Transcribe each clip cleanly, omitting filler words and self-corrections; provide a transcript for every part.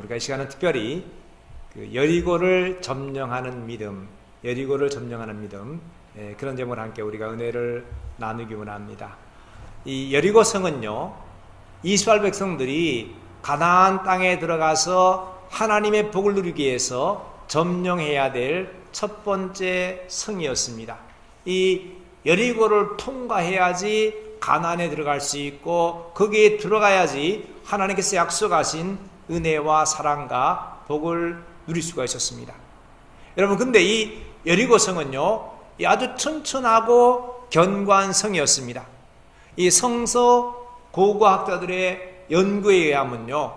우리가 이 시간은 특별히 그 여리고를 점령하는 믿음, 여리고를 점령하는 믿음, 그런 제목으로 함께 우리가 은혜를 나누기 원합니다. 이 여리고 성은요, 이스라엘 백성들이 가나안 땅에 들어가서 하나님의 복을 누리기 위해서 점령해야 될 첫 번째 성이었습니다. 이 여리고를 통과해야지 가나안에 들어갈 수 있고, 거기에 들어가야지 하나님께서 약속하신 은혜와 사랑과 복을 누릴 수가 있었습니다. 여러분, 근데 이 여리고 성은요, 아주 튼튼하고 견고한 성이었습니다. 이 성서 고고학자들의 연구에 의하면요,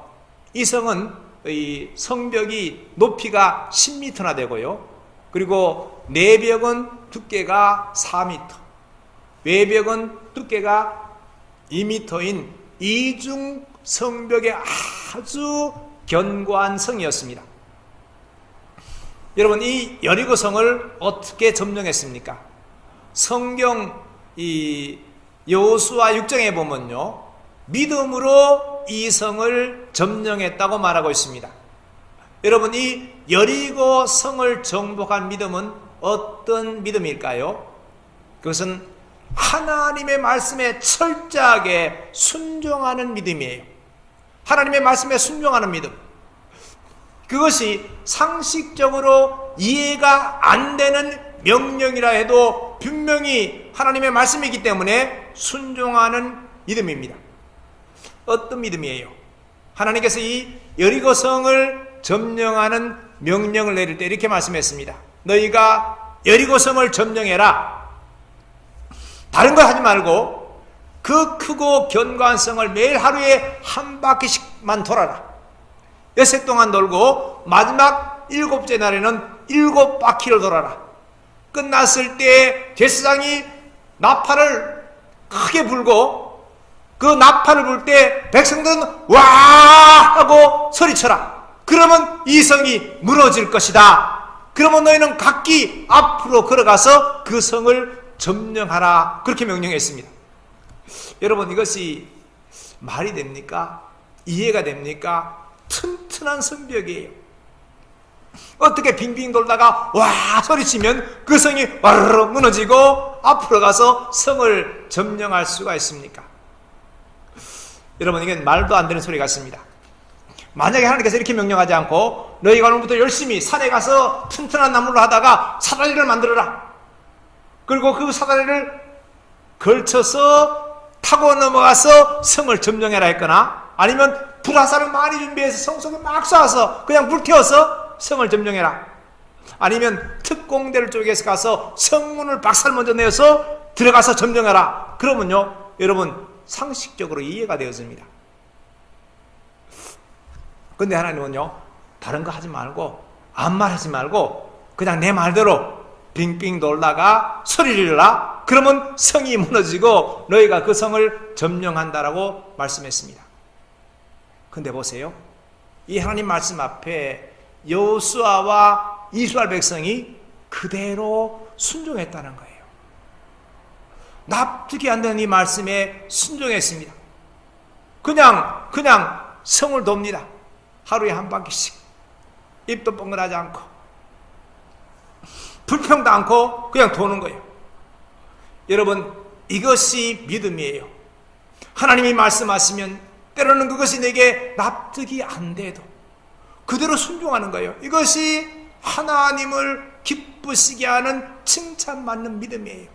이 성은 이 성벽이 높이가 10m나 되고요, 그리고 내벽은 두께가 4m, 외벽은 두께가 2m인 이중 성벽의 아주 견고한 성이었습니다. 여러분, 이 여리고 성을 어떻게 점령했습니까? 성경 이 여호수아 6장에 보면요, 믿음으로 이 성을 점령했다고 말하고 있습니다. 여러분, 이 여리고 성을 정복한 믿음은 어떤 믿음일까요? 그것은 하나님의 말씀에 철저하게 순종하는 믿음이에요. 하나님의 말씀에 순종하는 믿음. 그것이 상식적으로 이해가 안 되는 명령이라 해도 분명히 하나님의 말씀이기 때문에 순종하는 믿음입니다. 어떤 믿음이에요? 하나님께서 이 여리고 성을 점령하는 명령을 내릴 때 이렇게 말씀했습니다. 너희가 여리고 성을 점령해라. 다른 거 하지 말고 그 크고 견고한 성을 매일 하루에 한 바퀴씩만 돌아라. 엿새 동안 돌고 마지막 7째 날에는 7바퀴를 돌아라. 끝났을 때 제사장이 나팔을 크게 불고, 그 나팔을 불 때 백성들은 와 하고 소리쳐라. 그러면 이 성이 무너질 것이다. 그러면 너희는 각기 앞으로 걸어가서 그 성을 점령하라. 그렇게 명령했습니다. 여러분, 이것이 말이 됩니까? 이해가 됩니까? 튼튼한 성벽이에요. 어떻게 빙빙 돌다가 와 소리치면 그 성이 와르르 무너지고 앞으로 가서 성을 점령할 수가 있습니까? 여러분, 이건 말도 안 되는 소리 같습니다. 만약에 하나님께서 이렇게 명령하지 않고 너희가 오늘부터 열심히 산에 가서 튼튼한 나무로 하다가 사다리를 만들어라. 그리고 그 사다리를 걸쳐서 타고 넘어가서 성을 점령해라 했거나, 아니면 불화살을 많이 준비해서 성 속에 막 쏴서 그냥 불태워서 성을 점령해라. 아니면 특공대를 쪽에서 가서 성문을 박살 먼저 내어서 들어가서 점령해라. 그러면요, 여러분, 상식적으로 이해가 되어집니다. 근데 하나님은요, 다른 거 하지 말고 아무 말 하지 말고 그냥 내 말대로 빙빙 돌다가 소리를 내라. 그러면 성이 무너지고 너희가 그 성을 점령한다라고 말씀했습니다. 근데 보세요, 이 하나님 말씀 앞에 여호수아와 이스라엘 백성이 그대로 순종했다는 거예요. 납득이 안 되는 이 말씀에 순종했습니다. 그냥 성을 돕니다. 하루에 한 바퀴씩. 입도 뻥긋하지 않고 불평도 않고 그냥 도는 거예요. 여러분, 이것이 믿음이에요. 하나님이 말씀하시면 때로는 그것이 내게 납득이 안 돼도 그대로 순종하는 거예요. 이것이 하나님을 기쁘시게 하는 칭찬받는 믿음이에요.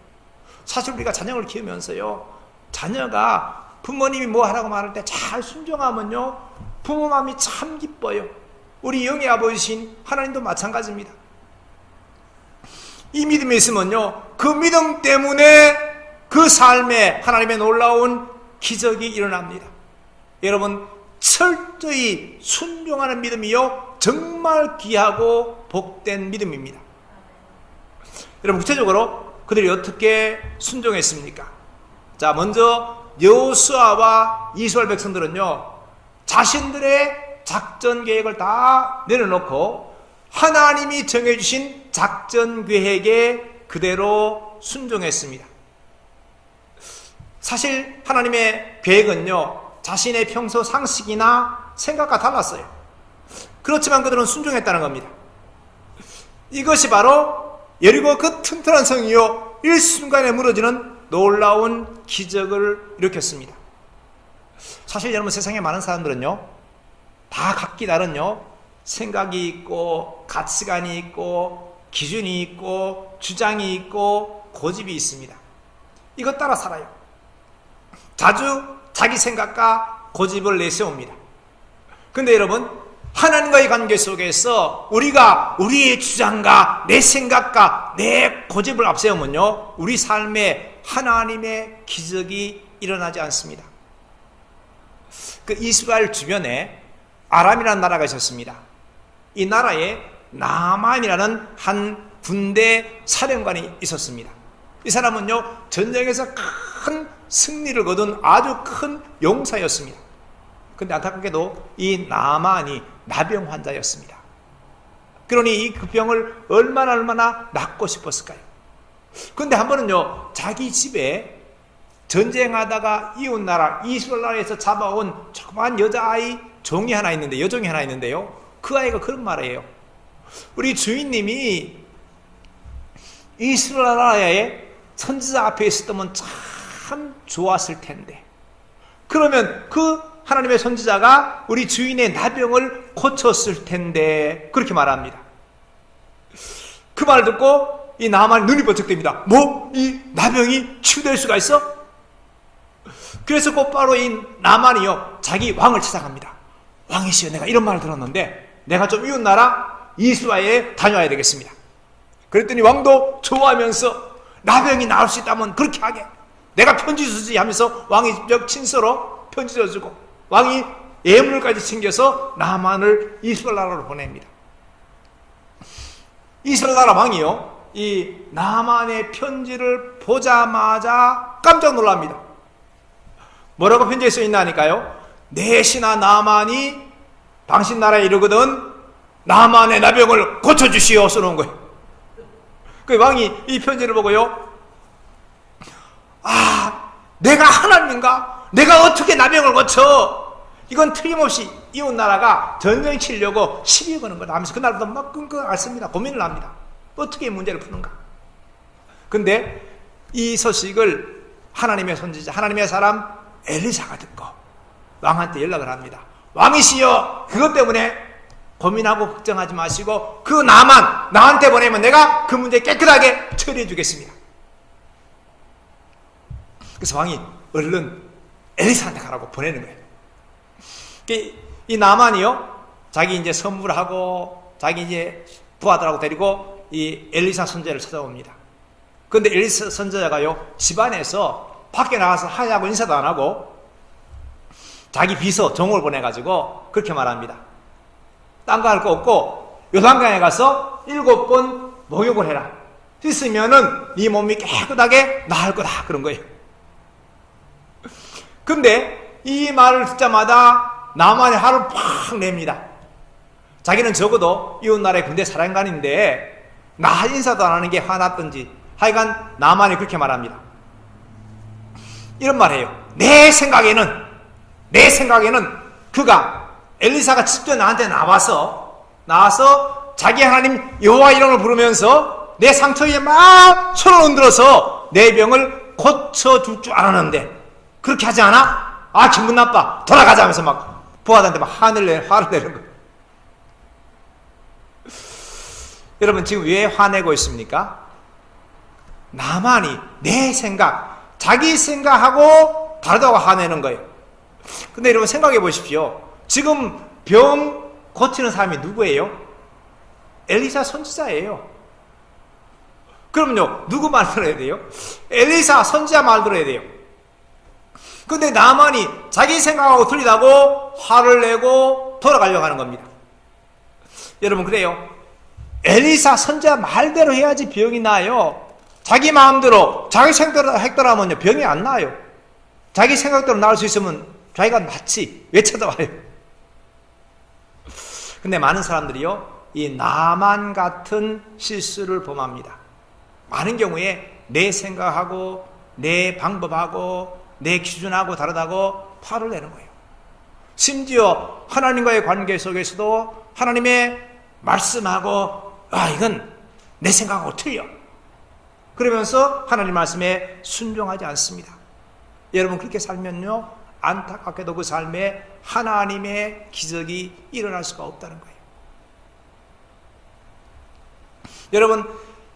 사실 우리가 자녀를 키우면서요, 자녀가 부모님이 뭐 하라고 말할 때 잘 순종하면요, 부모 마음이 참 기뻐요. 우리 영의 아버지신 하나님도 마찬가지입니다. 이 믿음이 있으면요, 그 믿음 때문에 그 삶에 하나님의 놀라운 기적이 일어납니다. 여러분, 철저히 순종하는 믿음이요, 정말 귀하고 복된 믿음입니다. 여러분, 구체적으로 그들이 어떻게 순종했습니까? 자, 먼저 여호수아와 이스라엘 백성들은요, 자신들의 작전 계획을 다 내려놓고 하나님이 정해주신 작전 계획에 그대로 순종했습니다. 사실 하나님의 계획은요, 자신의 평소 상식이나 생각과 달랐어요. 그렇지만 그들은 순종했다는 겁니다. 이것이 바로 여리고 그 튼튼한 성이요 일순간에 무너지는 놀라운 기적을 일으켰습니다. 사실 여러분, 세상에 많은 사람들은요 다 각기 다른요 생각이 있고 가치관이 있고 기준이 있고 주장이 있고 고집이 있습니다. 이것 따라 살아요. 자주 자기 생각과 고집을 내세웁니다. 근데 여러분, 하나님과의 관계 속에서 우리가 우리의 주장과 내 생각과 내 고집을 앞세우면요 우리 삶에 하나님의 기적이 일어나지 않습니다. 그 이스라엘 주변에 아람이라는 나라가 있었습니다. 이 나라에 나만이라는 한 군대 사령관이 있었습니다. 이 사람은요 전쟁에서 큰 승리를 거둔 아주 큰 용사였습니다. 근데 안타깝게도 이 나만이 나병 환자였습니다. 그러니 그 병을 얼마나 낫고 싶었을까요? 근데 한 번은요 자기 집에 전쟁하다가 이웃나라 이스라엘 나라에서 잡아온 조그만 여자아이 종이 하나 있는데, 여종이 하나 있는데요, 그 아이가 그런 말을 해요. 우리 주인님이 이스라엘 나라의 선지자 앞에 있었다면 참 좋았을 텐데, 그러면 그 하나님의 선지자가 우리 주인의 나병을 고쳤을 텐데, 그렇게 말합니다. 그 말을 듣고 이 나만이 눈이 번쩍 뜹니다. 뭐? 이 나병이 치유될 수가 있어? 그래서 곧바로 이 나만이요 자기 왕을 찾아갑니다. 왕이시여, 내가 이런 말을 들었는데 내가 좀 이웃나라 이스라엘에 다녀와야 되겠습니다. 그랬더니 왕도 좋아하면서 나병이 나을 수 있다면 그렇게 하게, 내가 편지 주지 하면서 왕이 직접 친서로 편지 써주고 왕이 예물까지 챙겨서 나만을 이스라엘 나라로 보냅니다. 이스라엘 나라 왕이요 이 나만의 편지를 보자마자 깜짝 놀랍니다. 뭐라고 편지에 써있나 하니까요, 내시나 나만이 당신 나라에 이르거든 나만의 나병을 고쳐주시오 써놓은 거예요. 그 왕이 이 편지를 보고요, 아, 내가 하나님인가? 내가 어떻게 나병을 고쳐? 이건 틀림없이 이웃나라가 전쟁 치려고 시비 거는 거다 하면서 그날부터 막 끙끙 앓습니다. 고민을 합니다. 어떻게 문제를 푸는가? 근데 이 소식을 하나님의 선지자, 하나님의 사람 엘리사가 듣고 왕한테 연락을 합니다. 왕이시여, 그것 때문에 고민하고 걱정하지 마시고 그 나만 나한테 보내면 내가 그 문제 깨끗하게 처리해 주겠습니다. 그래서 왕이 얼른 엘리사한테 가라고 보내는 거예요. 이 나만이요 자기 이제 선물하고 자기 이제 부하들하고 데리고 이 엘리사 선지자를 찾아옵니다. 그런데 엘리사 선지자가요 집안에서 밖에 나가서 하야고 인사도 안 하고 자기 비서 종을 보내가지고 그렇게 말합니다. 딴 거 할 거 없고 요단강에 가서 7번 목욕을 해라. 씻으면은 네 몸이 깨끗하게 나을 거다, 그런 거예요. 근데 이 말을 듣자마자 나만의 화를 팍 냅니다. 자기는 적어도 이웃나라의 군대 사령관인데 나 인사도 안 하는 게 화났던지 하여간 나만이 그렇게 말합니다. 이런 말해요. 내 생각에는 그가 엘리사가 직접 나한테 나와서 자기 하나님 여호와 이름을 부르면서 내 상처에 막 손을 흔들어서 내 병을 고쳐줄 줄 알았는데 그렇게 하지 않아? 아, 기분 나빠, 돌아가자 하면서 막 부하들한테 막 화를 내는 거예요. 여러분, 지금 왜 화내고 있습니까? 나만이 내 생각, 자기 생각하고 다르다고 화내는 거예요. 근데 여러분 생각해 보십시오. 지금 병 고치는 사람이 누구예요? 엘리사 선지자예요. 그럼요, 누구 말 들어야 돼요? 엘리사 선지자 말 들어야 돼요. 근데 나만이 자기 생각하고 틀리다고 화를 내고 돌아가려고 하는 겁니다. 여러분, 그래요. 엘리사 선지자 말대로 해야지 병이 나요. 자기 마음대로 자기 생각대로 했더라면요 병이 안 나요. 자기 생각대로 나을 수 있으면 자기가 낫지 왜 찾아와요? 근데 많은 사람들이요 이 나만 같은 실수를 범합니다. 많은 경우에 내 생각하고 내 방법하고 내 기준하고 다르다고 화를 내는 거예요. 심지어 하나님과의 관계 속에서도 하나님의 말씀하고 이건 내 생각하고 틀려. 그러면서 하나님 말씀에 순종하지 않습니다. 여러분 그렇게 살면요, 안타깝게도 그 삶에 하나님의 기적이 일어날 수가 없다는 거예요. 여러분,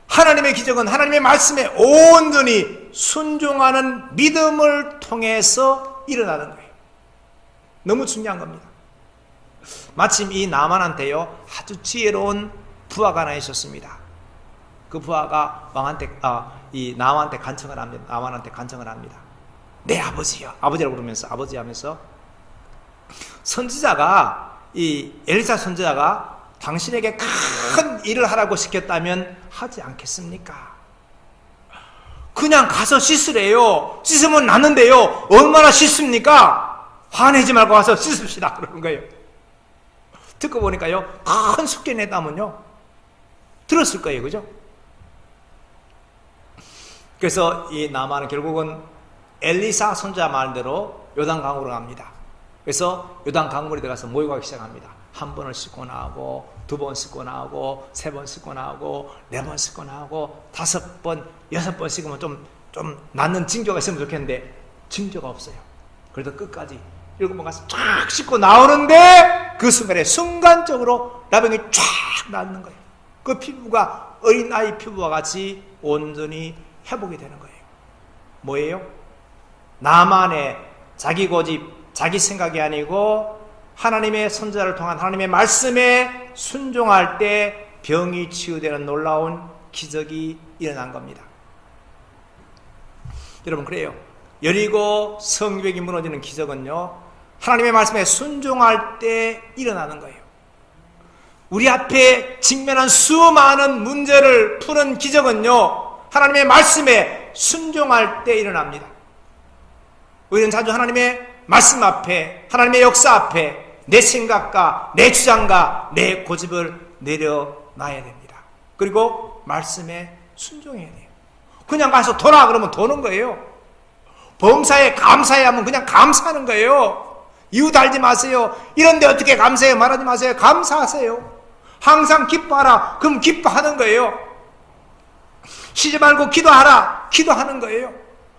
하나님의 기적은 하나님의 말씀에 온전히 순종하는 믿음을 통해서 일어나는 거예요. 너무 중요한 겁니다. 마침 이 나만한테요, 아주 지혜로운 부하가 하나 있었습니다. 그 부하가 이 나만한테 간청을 합니다. 나만한테 간청을 합니다. 내 아버지요. 아버지라고 부르면서 아버지 하면서, 선지자가, 이 엘리사 선지자가 당신에게 큰 일을 하라고 시켰다면 하지 않겠습니까? 그냥 가서 씻으래요. 씻으면 낫는데요. 얼마나 씻습니까? 화내지 말고 가서 씻읍시다. 그러는 거예요. 듣고 보니까요, 큰 숙제 냈다면요, 들었을 거예요. 그죠? 그래서 이 나만은 결국은 엘리사 선지자 말대로 요단강으로 갑니다. 그래서 요단강물에 들어가서 목욕하기 시작합니다. 한 번을 씻고 나오고, 두 번 씻고 나오고, 세 번 씻고 나오고, 네 번 씻고 나오고, 5번, 6번 씻으면 좀 낫는 징조가 있으면 좋겠는데 징조가 없어요. 그래도 끝까지 7번 가서 쫙 씻고 나오는데 그 순간에 순간적으로 나병이 쫙 낫는 거예요. 그 피부가 어린아이 피부와 같이 온전히 회복이 되는 거예요. 뭐예요? 나만의 자기 고집, 자기 생각이 아니고 하나님의 선지자를 통한 하나님의 말씀에 순종할 때 병이 치유되는 놀라운 기적이 일어난 겁니다. 여러분, 그래요. 여리고 성벽이 무너지는 기적은요, 하나님의 말씀에 순종할 때 일어나는 거예요. 우리 앞에 직면한 수많은 문제를 푸는 기적은요, 하나님의 말씀에 순종할 때 일어납니다. 우리는 자주 하나님의 말씀 앞에, 하나님의 역사 앞에 내 생각과 내 주장과 내 고집을 내려놔야 됩니다. 그리고 말씀에 순종해야 돼요. 그냥 가서 도라 그러면 도는 거예요. 범사에 감사해 하면 그냥 감사하는 거예요. 이유 달지 마세요. 이런데 어떻게 감사해요? 말하지 마세요. 감사하세요. 항상 기뻐하라. 그럼 기뻐하는 거예요. 쉬지 말고 기도하라. 기도하는 거예요.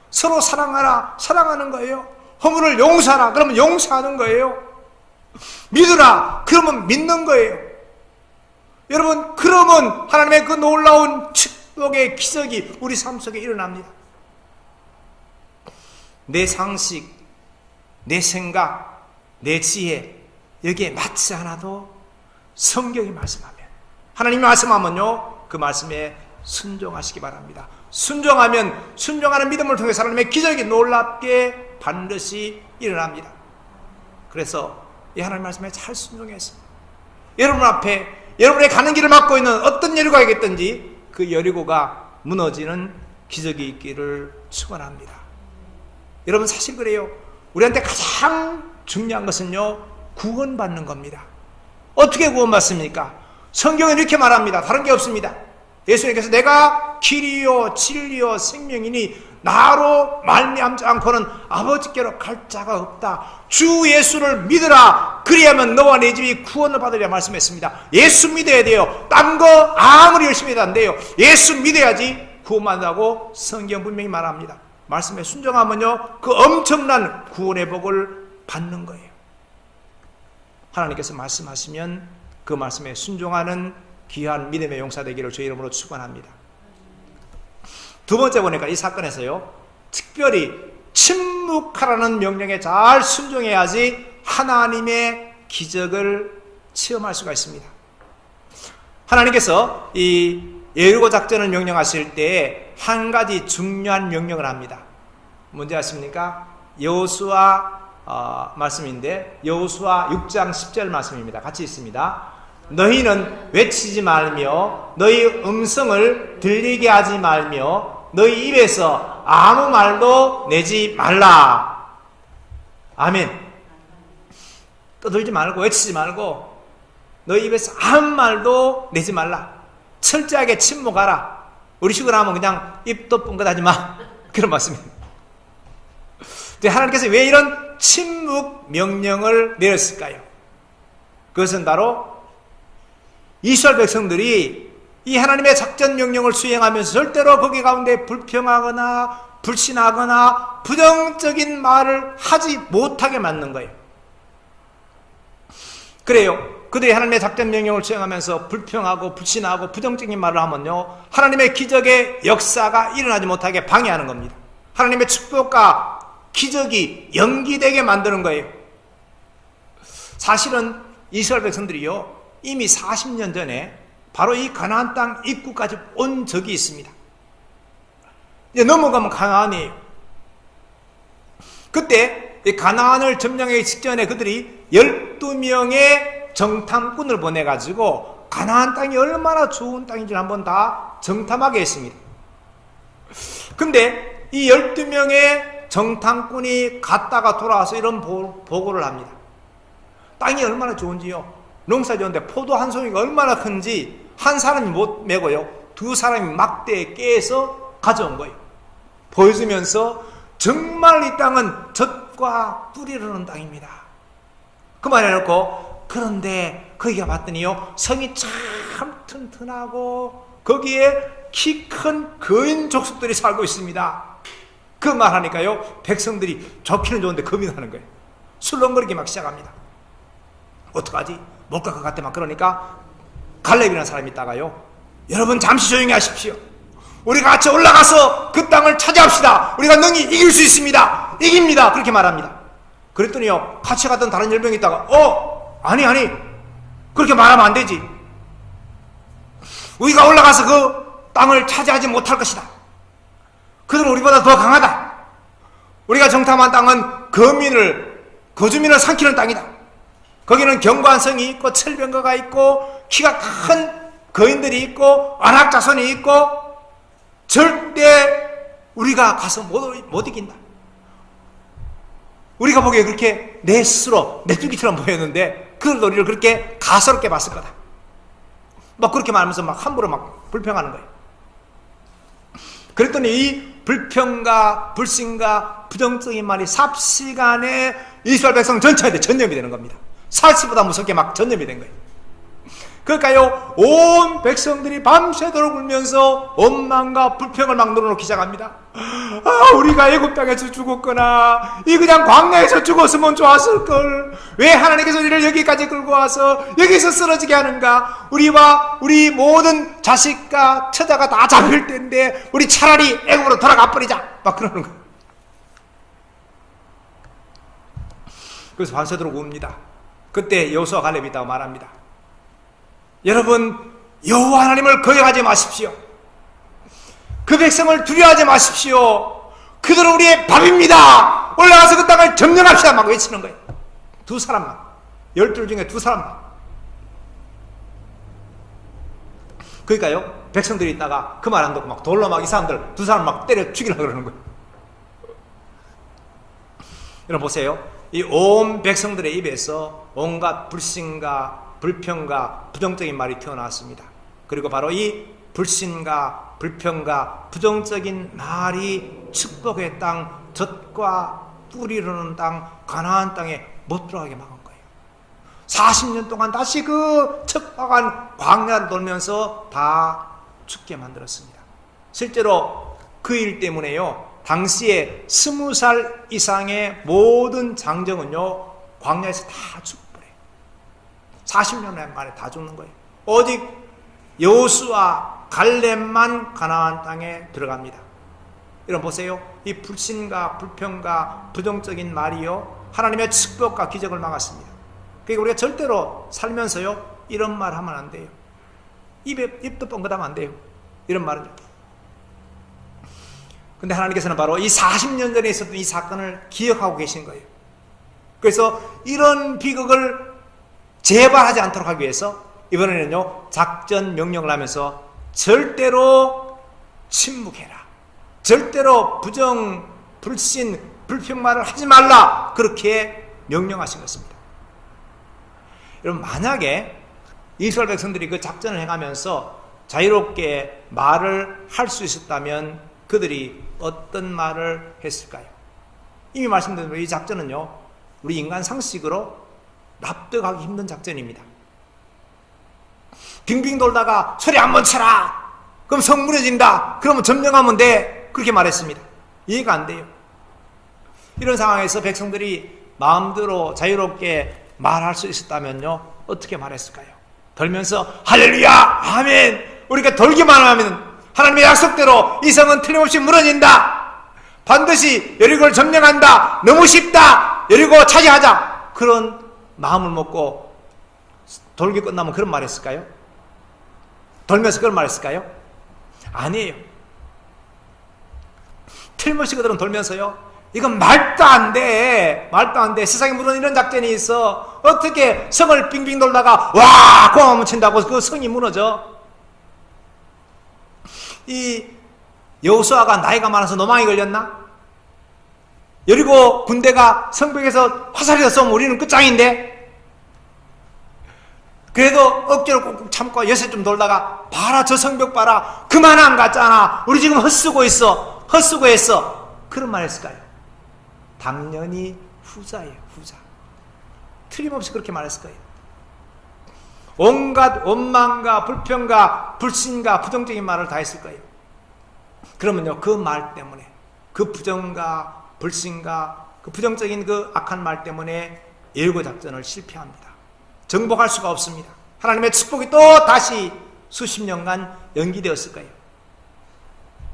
서로 사랑하라. 사랑하는 거예요. 허물을 용서하라. 그러면 용서하는 거예요. 믿으라. 그러면 믿는 거예요. 여러분, 그러면 하나님의 그 놀라운 축복의 기적이 우리 삶 속에 일어납니다. 내 상식, 내 생각, 내 지혜, 여기에 맞지 않아도 성경이 말씀하면, 하나님이 말씀하면요, 그 말씀에 순종하시기 바랍니다. 순종하는 믿음을 통해서 하나님의 기적이 놀랍게 반드시 일어납니다. 그래서 이 하나님 말씀에 잘 순종해서 여러분 앞에 여러분의 가는 길을 막고 있는 어떤 여리고가 있겠든지 그 여리고가 무너지는 기적이 있기를 축원합니다. 여러분, 사실 그래요. 우리한테 가장 중요한 것은요, 구원받는 겁니다. 어떻게 구원받습니까? 성경은 이렇게 말합니다. 다른 게 없습니다. 예수님께서 내가 길이요 진리요 생명이니 나로 말미암지 않고는 아버지께로 갈 자가 없다. 주 예수를 믿으라. 그리하면 너와 내 집이 구원을 받으리라 말씀했습니다. 예수 믿어야 돼요. 딴 거 아무리 열심히 해도 안 돼요. 예수 믿어야지 구원받는다고 성경 분명히 말합니다. 말씀에 순종하면요, 그 엄청난 구원의 복을 받는 거예요. 하나님께서 말씀하시면 그 말씀에 순종하는 귀한 믿음의 용사 되기를 주의 이름으로 축원합니다. 두 번째 보니까 이 사건에서요, 특별히 침묵하라는 명령에 잘 순종해야지 하나님의 기적을 체험할 수가 있습니다. 하나님께서 이 여리고 작전을 명령하실 때 한 가지 중요한 명령을 합니다. 뭔지 아십니까? 여호수아 말씀인데, 여호수아 6장 10절 말씀입니다. 같이 있습니다. 너희는 외치지 말며 너희 음성을 들리게 하지 말며 너희 입에서 아무 말도 내지 말라. 아멘. 떠들지 말고 외치지 말고 너희 입에서 아무 말도 내지 말라. 철저하게 침묵하라. 우리 식으로 하면 그냥 입도 뻥긋하지 마. 그런 말씀입니다. 하나님께서 왜 이런 침묵 명령을 내렸을까요? 그것은 바로 이스라엘 백성들이 이 하나님의 작전 명령을 수행하면서 절대로 거기 가운데 불평하거나 불신하거나 부정적인 말을 하지 못하게 만든 거예요. 그래요. 그들이 하나님의 작전 명령을 수행하면서 불평하고 불신하고 부정적인 말을 하면요, 하나님의 기적의 역사가 일어나지 못하게 방해하는 겁니다. 하나님의 축복과 기적이 연기되게 만드는 거예요. 사실은 이스라엘 백성들이요, 이미 40년 전에 바로 이 가나안 땅 입구까지 온 적이 있습니다. 이제 넘어가면 가나안이에요. 그때 이 가나안을 점령하기 직전에 그들이 12명의 정탐꾼을 보내가지고 가나안 땅이 얼마나 좋은 땅인지 한번 다 정탐하게 했습니다. 근데 이 12명의 정탐꾼이 갔다가 돌아와서 이런 보고를 합니다. 땅이 얼마나 좋은지요, 농사 지었는데 포도 한 송이가 얼마나 큰지 한 사람이 못 메고요, 두 사람이 막대에 깨서 가져온 거예요. 보여주면서 정말 이 땅은 젖과 꿀이 흐르는 땅입니다. 그 말 해놓고, 그런데 거기가 봤더니요, 성이 참 튼튼하고 거기에 키 큰 거인 족속들이 살고 있습니다. 그 말 하니까요, 백성들이 좋기는 좋은데 겁이 나는 거예요. 술렁거리기 막 시작합니다. 어떡하지? 못 갈 것 같아. 막 그러니까 갈렙이라는 사람이 있다가요, 여러분 잠시 조용히 하십시오. 우리가 같이 올라가서 그 땅을 차지합시다. 우리가 능히 이길 수 있습니다. 이깁니다. 그렇게 말합니다. 그랬더니요, 같이 갔던 다른 10명이 있다가 아니 그렇게 말하면 안 되지. 우리가 올라가서 그 땅을 차지하지 못할 것이다. 그들은 우리보다 더 강하다. 우리가 정탐한 땅은 거주민을 삼키는 땅이다. 거기는 견고한 성이 있고 철병거가 있고 키가 큰 거인들이 있고 안악자손이 있고 절대 우리가 가서 못 이긴다. 우리가 보기에 그렇게 내 스스로 메뚜기처럼 보였는데 그들도 우리를 그렇게 가소롭게 봤을 거다. 막 그렇게 말하면서 막 함부로 막 불평하는 거예요. 그랬더니 이 불평과 불신과 부정적인 말이 삽시간에 이스라엘 백성 전체에 전염이 되는 겁니다. 살치보다 무섭게 막 전염이 된 거예요. 그러니까요, 온 백성들이 밤새도록 울면서 원망과 불평을 막 늘어놓기 시작합니다. 우리가 애굽 땅에서 죽었거나 이 그냥 광야에서 죽었으면 좋았을걸. 왜 하나님께서 우리를 여기까지 끌고 와서 여기서 쓰러지게 하는가. 우리와 우리 모든 자식과 처자가 다 잡힐 텐데 우리 차라리 애굽으로 돌아가 버리자. 막 그러는 거예요. 그래서 밤새도록 웁니다. 그때 여호수아 갈렙이 있다고 말합니다. 여러분, 여호와 하나님을 거역하지 마십시오. 그 백성을 두려워하지 마십시오. 그들은 우리의 밥입니다. 올라가서 그 땅을 점령합시다. 막 외치는 거예요. 두 사람만, 12 중에 두 사람만. 그러니까요, 백성들이 있다가 그 말 안 듣고 막 돌로 막 이 사람들 두 사람 막 때려 죽이려고 그러는 거예요. 여러분 보세요. 이 온 백성들의 입에서 온갖 불신과 불평과 부정적인 말이 튀어나왔습니다. 그리고 바로 이 불신과 불평과 부정적인 말이 축복의 땅, 젖과 꿀이 흐르는 땅, 가나안 땅에 못 들어가게 막은 거예요. 40년 동안 다시 그 척박한 광야를 돌면서 다 죽게 만들었습니다. 실제로 그 일 때문에요, 당시에 20살 이상의 모든 장정은요, 광야에서 다 죽어버려요. 40년 만에 다 죽는 거예요. 오직 여호수아 갈렙만 가나안 땅에 들어갑니다. 여러분 보세요. 이 불신과 불평과 부정적인 말이요, 하나님의 축복과 기적을 막았습니다. 그러니까 우리가 절대로 살면서요, 이런 말 하면 안 돼요. 입도 뻥긋하면 안 돼요. 이런 말은요. 근데 하나님께서는 바로 이 40년 전에 있었던 이 사건을 기억하고 계신 거예요. 그래서 이런 비극을 재발하지 않도록 하기 위해서 이번에는요, 작전 명령을 하면서 절대로 침묵해라, 절대로 부정, 불신, 불평말을 하지 말라, 그렇게 명령하신 것입니다. 여러분, 만약에 이스라엘 백성들이 그 작전을 행하면서 자유롭게 말을 할 수 있었다면 그들이 어떤 말을 했을까요? 이미 말씀드린 대로 이 작전은요, 우리 인간 상식으로 납득하기 힘든 작전입니다. 빙빙 돌다가 소리 한번 쳐라. 그럼 성 무너진다. 그러면 점령하면 돼. 그렇게 말했습니다. 이해가 안 돼요. 이런 상황에서 백성들이 마음대로 자유롭게 말할 수 있었다면요, 어떻게 말했을까요? 돌면서 할렐루야 아멘, 우리가 돌기만 하면 하나님의 약속대로 이 성은 틀림없이 무너진다, 반드시 여리고를 점령한다, 너무 쉽다, 여리고 차지하자, 그런 마음을 먹고 돌기 끝나면 그런 말 했을까요? 돌면서 그런 말 했을까요? 아니에요. 틀림없이 그들은 돌면서요, 이건 말도 안 돼. 말도 안 돼. 세상에 물론 이런 작전이 있어. 어떻게 성을 빙빙 돌다가 와! 공항 한번 친다고 그 성이 무너져? 이 여호수아가 나이가 많아서 노망이 걸렸나? 여리고 군대가 성벽에서 화살이 쏘면 우리는 끝장인데? 그래도 억지로 꾹꾹 참고 여세 좀 돌다가 봐라 저 성벽 봐라. 그만 안 갔잖아. 우리 지금 헛쓰고 있어. 헛쓰고 했어. 그런 말 했을까요? 당연히 후자예요. 후자. 틀림없이 그렇게 말했을 거예요. 온갖 원망과 불평과 불신과 부정적인 말을 다 했을 거예요. 그러면요, 그 말 때문에, 그 부정과 불신과 그 부정적인 그 악한 말 때문에 예리고 작전을 실패합니다. 정복할 수가 없습니다. 하나님의 축복이 또 다시 수십 년간 연기되었을 거예요.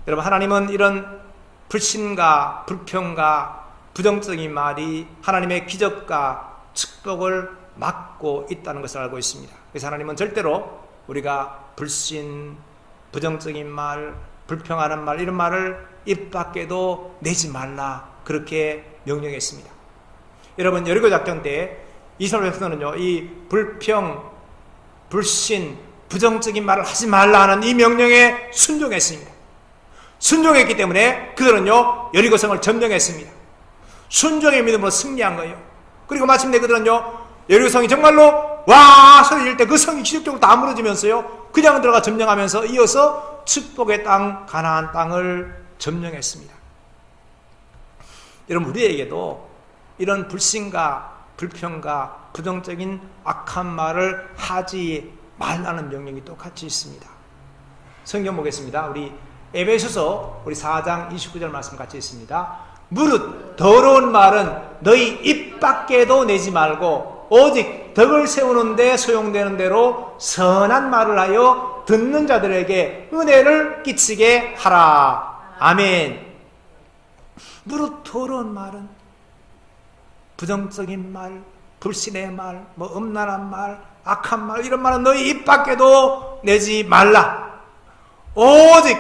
여러분, 하나님은 이런 불신과 불평과 부정적인 말이 하나님의 기적과 축복을 막고 있다는 것을 알고 있습니다. 그래서 하나님은 절대로 우리가 불신, 부정적인 말, 불평하는 말, 이런 말을 입 밖에도 내지 말라, 그렇게 명령했습니다. 여러분, 여리고 작전 때 이스라엘 백성은요, 이 불평, 불신, 부정적인 말을 하지 말라 하는 이 명령에 순종했습니다. 순종했기 때문에 그들은요, 여리고성을 점령했습니다. 순종의 믿음으로 승리한 거예요. 그리고 마침내 그들은요, 여리고성이 정말로 와 소리 질 때 그 성이 기적적으로 다 무너지면서요, 그냥 들어가 점령하면서 이어서 축복의 땅 가나안 땅을 점령했습니다. 여러분, 우리에게도 이런 불신과 불평과 부정적인 악한 말을 하지 말라는 명령이 똑같이 있습니다. 성경 보겠습니다. 우리 에베소서 우리 4장 29절 말씀 같이 있습니다. 무릇 더러운 말은 너희 입 밖에도 내지 말고 오직 덕을 세우는 데 소용되는 대로 선한 말을 하여 듣는 자들에게 은혜를 끼치게 하라. 아멘. 무릇 더러운 말은 부정적인 말, 불신의 말, 뭐 음란한 말, 악한 말, 이런 말은 너희 입 밖에도 내지 말라. 오직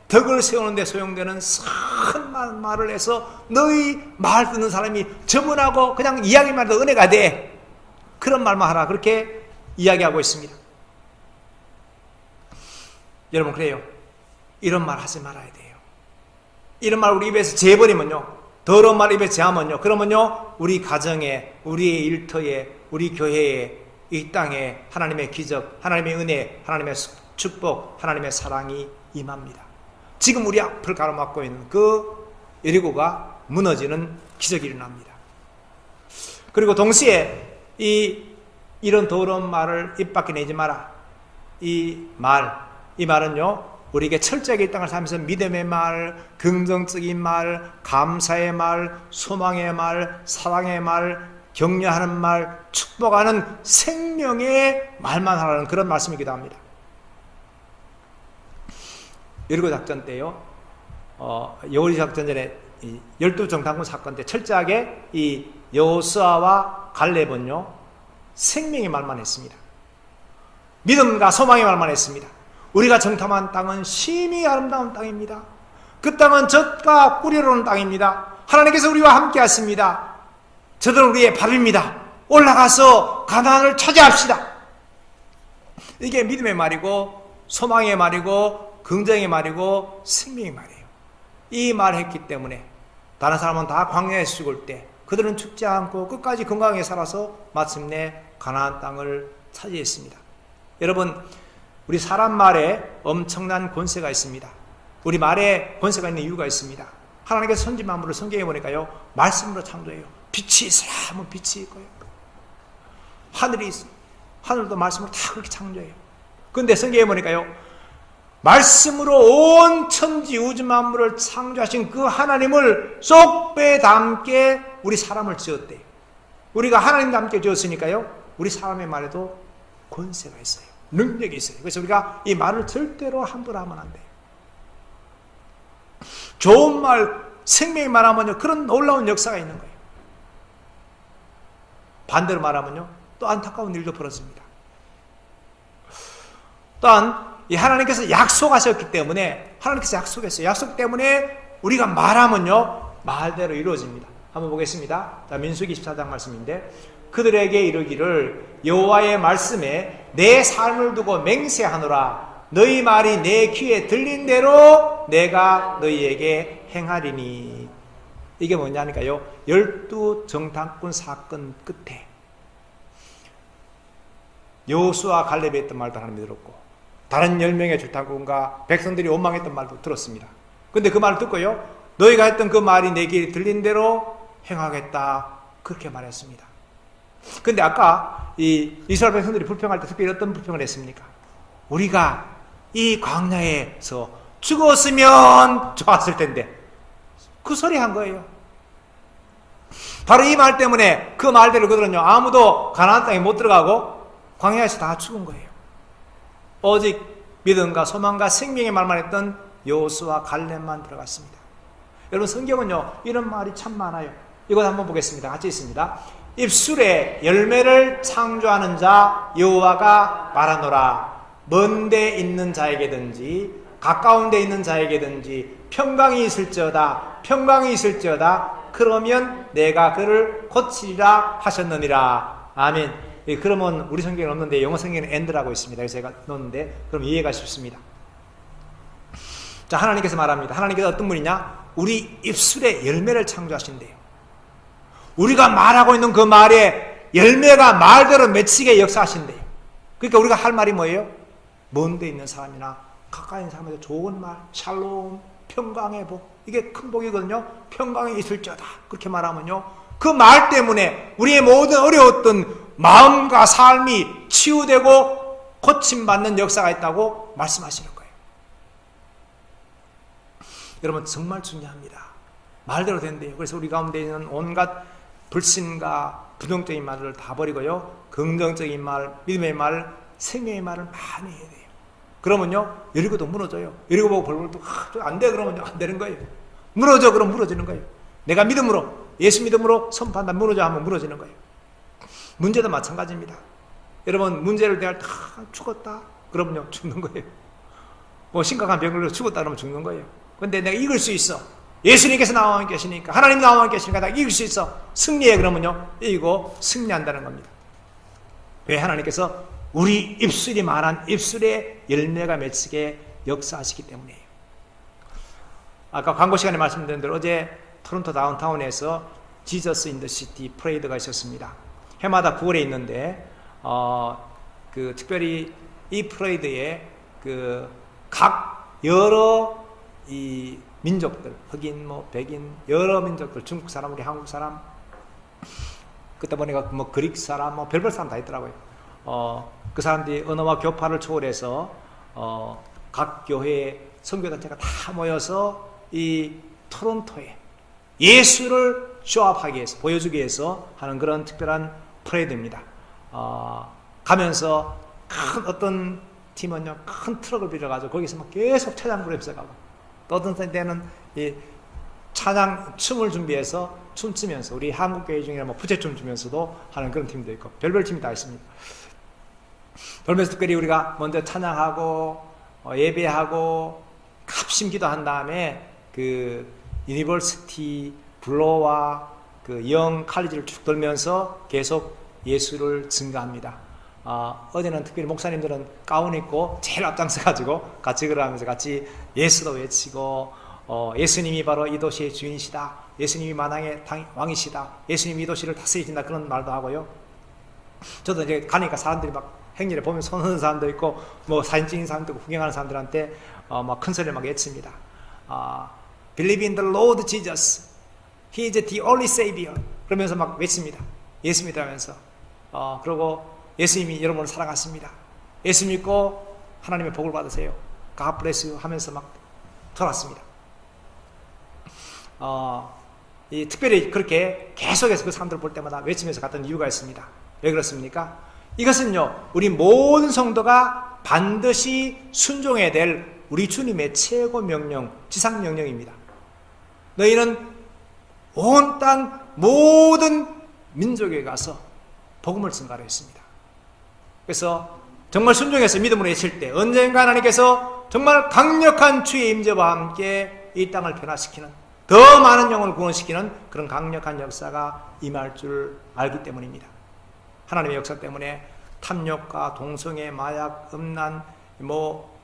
덕을 세우는 데 소용되는 선한 말을 해서 너희 말 듣는 사람이 저분하고 그냥 이야기만 해도 은혜가 돼. 그런 말만 하라. 그렇게 이야기하고 있습니다. 여러분, 그래요. 이런 말 하지 말아야 돼요. 이런 말 우리 입에서 재버리면요, 더러운 말 입에 제하면요, 그러면요, 우리 가정에, 우리의 일터에, 우리 교회에, 이 땅에 하나님의 기적, 하나님의 은혜, 하나님의 축복, 하나님의 사랑이 임합니다. 지금 우리 앞을 가로막고 있는 그 여리고가 무너지는 기적이 일어납니다. 그리고 동시에 이런 더러운 말을 입 밖에 내지 마라. 이 말은요, 우리에게 철저하게 이 땅을 살면서 믿음의 말, 긍정적인 말, 감사의 말, 소망의 말, 사랑의 말, 격려하는 말, 축복하는 생명의 말만 하라는 그런 말씀이기도 합니다. 여리고 작전 때요, 여리고 작전 전에 12정탐꾼 사건 때 철저하게 이 여호수아와 갈렙은요, 생명의 말만 했습니다. 믿음과 소망의 말만 했습니다. 우리가 정탐한 땅은 심히 아름다운 땅입니다. 그 땅은 젖과 꿀이 흐르는 땅입니다. 하나님께서 우리와 함께 하십니다. 저들은 우리의 밥입니다. 올라가서 가나안을 차지합시다. 이게 믿음의 말이고, 소망의 말이고, 긍정의 말이고, 생명의 말이에요. 이 말을 했기 때문에 다른 사람은 다 광야에 죽을 때 그들은 죽지 않고 끝까지 건강하게 살아서 마침내 가나안 땅을 차지했습니다. 여러분, 우리 사람 말에 엄청난 권세가 있습니다. 우리 말에 권세가 있는 이유가 있습니다. 하나님께서 천지 만물을 성경에 보니까요, 말씀으로 창조해요. 빛이 있으라 하면 빛이 있고요, 하늘이 있어, 하늘도 말씀으로 다 그렇게 창조해요. 근데 성경에 보니까요, 말씀으로 온 천지 우주 만물을 창조하신 그 하나님을 쏙 빼닮게 우리 사람을 지었대요. 우리가 하나님 닮게 지었으니까요, 우리 사람의 말에도 권세가 있어요. 능력이 있어요. 그래서 우리가 이 말을 절대로 함부로 하면 안 돼요. 좋은 말, 생명의 말하면요, 그런 놀라운 역사가 있는 거예요. 반대로 말하면요, 또 안타까운 일도 벌어집니다. 또한 이 하나님께서 약속하셨기 때문에, 하나님께서 약속했어요. 약속 때문에 우리가 말하면요, 말대로 이루어집니다. 한번 보겠습니다. 자, 민수기 14장 말씀인데, 그들에게 이르기를 여호와의 말씀에 내 삶을 두고 맹세하노라. 너희 말이 내 귀에 들린 대로 내가 너희에게 행하리니. 이게 뭐냐니까요, 12정탐꾼 사건 끝에 여호수아 갈렙이 했던 말도 하나님이 들었고, 다른 10명의 정탐꾼과 백성들이 원망했던 말도 들었습니다. 근데 그 말을 듣고요, 너희가 했던 그 말이 내 귀에 들린 대로 행하겠다, 그렇게 말했습니다. 근데 아까 이 이스라엘 백성들이 불평할 때 특별히 어떤 불평을 했습니까? 우리가 이 광야에서 죽었으면 좋았을 텐데, 그 소리 한 거예요. 바로 이 말 때문에 그 말대로 그들은요, 아무도 가나안 땅에 못 들어가고 광야에서 다 죽은 거예요. 오직 믿음과 소망과 생명의 말만 했던 여호수아 갈렙만 들어갔습니다. 여러분, 성경은요, 이런 말이 참 많아요. 이것 한번 보겠습니다. 같이 있습니다. 입술에 열매를 창조하는 자 여호와가 말하노라. 먼 데 있는 자에게든지 가까운 데 있는 자에게든지 평강이 있을지어다, 평강이 있을지어다. 그러면 내가 그를 고치리라 하셨느니라. 아멘. 그러면 우리 성경에는 없는데 영어 성경에는 and라고 있습니다. 그래서 제가 넣었는데 그럼 이해가 쉽습니다. 자, 하나님께서 말합니다. 하나님께서 어떤 분이냐? 우리 입술에 열매를 창조하신대요. 우리가 말하고 있는 그 말에 열매가 말대로 맺히게 역사하신대요. 그러니까 우리가 할 말이 뭐예요? 먼 데 있는 사람이나 가까이 있는 사람한테 좋은 말, 샬롬, 평강의 복, 이게 큰 복이거든요. 평강이 있을지어다, 그렇게 말하면요, 그 말 때문에 우리의 모든 어려웠던 마음과 삶이 치유되고 고침받는 역사가 있다고 말씀하시는 거예요. 여러분, 정말 중요합니다. 말대로 된대요. 그래서 우리 가운데 있는 온갖 불신과 부정적인 말을 다 버리고요, 긍정적인 말, 믿음의 말, 생명의 말을 많이 해야 돼요. 그러면요, 여리고도 무너져요. 여리고 보고 벌벌도 안 돼, 그러면요, 안 되는 거예요. 무너져, 그럼 무너지는 거예요. 내가 믿음으로, 예수 믿음으로 선포한다, 무너져 하면 무너지는 거예요. 문제도 마찬가지입니다. 여러분, 문제를 내가 다 죽었다, 그러면요, 죽는 거예요. 뭐 심각한 병으로 죽었다 그러면 죽는 거예요. 근데 내가 이길 수 있어. 예수님께서 나와 계시니까, 하나님 나와 계시니까 내가 이길 수 있어. 승리해. 그러면요, 이기고 승리한다는 겁니다. 왜? 하나님께서 우리 입술이 말한 입술에 열매가 맺히게 역사하시기 때문이에요. 아까 광고 시간에 말씀드린 대로 어제 토론토 다운타운에서 지저스 인 더 시티 프레이드가 있었습니다. 해마다 9월에 있는데 그 특별히 이 프레이드에 그 각 여러 이 민족들, 흑인, 뭐 백인, 여러 민족들, 중국 사람, 우리 한국 사람, 그때 보니까 뭐 그릭 사람, 뭐 별별 사람 다 있더라고요. 그 사람들이 언어와 교파를 초월해서 각 교회 선교단체가 다 모여서 이 토론토에 예수를 쇼업하기 위해서, 보여주기 위해서 하는 그런 특별한 프레이드입니다. 가면서 큰 어떤 팀은요, 큰 트럭을 빌려가지고 거기서 막 계속 찬양 부르면서 가고, 또 어떤 때는 이 찬양 춤을 준비해서 춤추면서, 우리 한국 교회 중에 뭐 부채춤 주면서도 하는 그런 팀도 있고 별별 팀이 다 있습니다. 그러면서 특별히 우리가 먼저 찬양하고 예배하고 합심 기도한 다음에 그 유니버시티 블로와 그 영 칼리지를 쭉 돌면서 계속 예수를 증거합니다. 어제는 특별히 목사님들은 가운 입고 제일 앞장서 가지고 같이 걸어가면서 같이 예수도 외치고, 예수님이 바로 이 도시의 주인이시다, 예수님이 만왕의 왕이시다, 예수님이 이 도시를 다스리신다, 그런 말도 하고요. 저도 이제 가니까 사람들이 막 행렬에 보면 손 흔는 사람도 있고, 뭐 사진 찍는 사람도 있고, 구경하는 사람들한테 막 큰 소리를 막 외칩니다. Believe in the Lord Jesus, He is the only Savior. 그러면서 막 외칩니다. 예수 믿으면서. 그리고 예수님이 여러분을 사랑하십니다. 예수 믿고 하나님의 복을 받으세요. God bless you 하면서 막 돌았습니다. 특별히 그렇게 계속해서 그 사람들을 볼 때마다 외치면서 갔던 이유가 있습니다. 왜 그렇습니까? 이것은요, 우리 모든 성도가 반드시 순종해야 될 우리 주님의 최고 명령, 지상 명령입니다. 너희는 온 땅 모든 민족에 가서 복음을 전가로 했습니다. 그래서 정말 순종해서 믿음으로 외칠 때 언젠가 하나님께서 정말 강력한 주의 임재와 함께 이 땅을 변화시키는, 더 많은 영혼을 구원시키는 그런 강력한 역사가 임할 줄 알기 때문입니다. 하나님의 역사 때문에 탐욕과 동성애, 마약, 음란,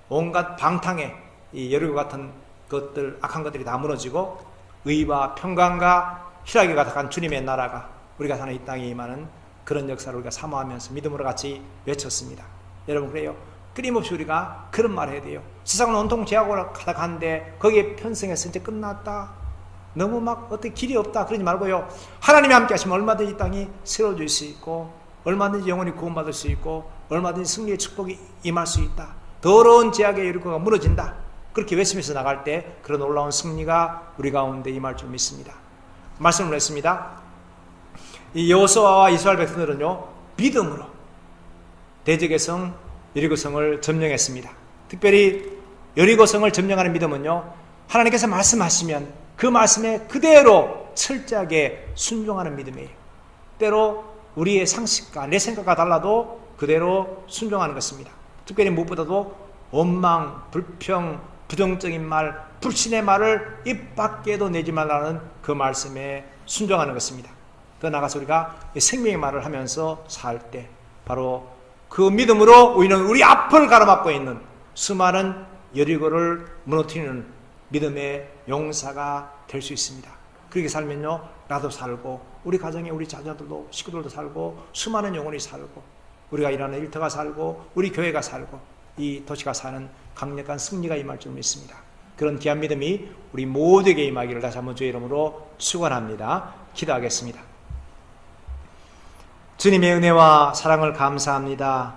온갖 방탕의 이 여리고 같은 것들, 악한 것들이 다 무너지고 의와 평강과 희락이 가득한 주님의 나라가 우리가 사는 이 땅에 임하는 그런 역사를 우리가 사모하면서 믿음으로 같이 외쳤습니다. 여러분, 그래요. 끊임없이 우리가 그런 말을 해야 돼요. 세상은 온통 죄악으로 가득한데 거기에 편승해서 이제 끝났다, 너무 막 어떻게 길이 없다 그러지 말고요, 하나님이 함께 하시면 얼마든지 이 땅이 새로워질 수 있고, 얼마든지 영혼이 구원받을 수 있고, 얼마든지 승리의 축복이 임할 수 있다, 더러운 죄악의 여리고가 무너진다, 그렇게 외치면서 나갈 때 그런 놀라운 승리가 우리 가운데 임할 줄 믿습니다. 말씀을 했습니다. 이 여호수아와 이스라엘 백성들은요, 믿음으로 대적의 성 여리고성을 점령했습니다. 특별히 여리고성을 점령하는 믿음은요, 하나님께서 말씀하시면 그 말씀에 그대로 철저하게 순종하는 믿음이에요. 때로 우리의 상식과 내 생각과 달라도 그대로 순종하는 것입니다. 특별히 무엇보다도 원망, 불평, 부정적인 말, 불신의 말을 입 밖에도 내지 말라는 그 말씀에 순종하는 것입니다. 더 나아가서 우리가 생명의 말을 하면서 살 때 바로 그 믿음으로 우리는 우리 앞을 가로막고 있는 수많은 여리고를 무너뜨리는 믿음의 용사가 될 수 있습니다. 그렇게 살면요, 나도 살고 우리 가정에 우리 자녀들도 식구들도 살고 수많은 영혼이 살고 우리가 일하는 일터가 살고 우리 교회가 살고 이 도시가 사는 강력한 승리가 임할 줄 믿습니다. 그런 귀한 믿음이 우리 모두에게 임하기를 다시 한번 주의 이름으로 축원합니다. 기도하겠습니다. 주님의 은혜와 사랑을 감사합니다.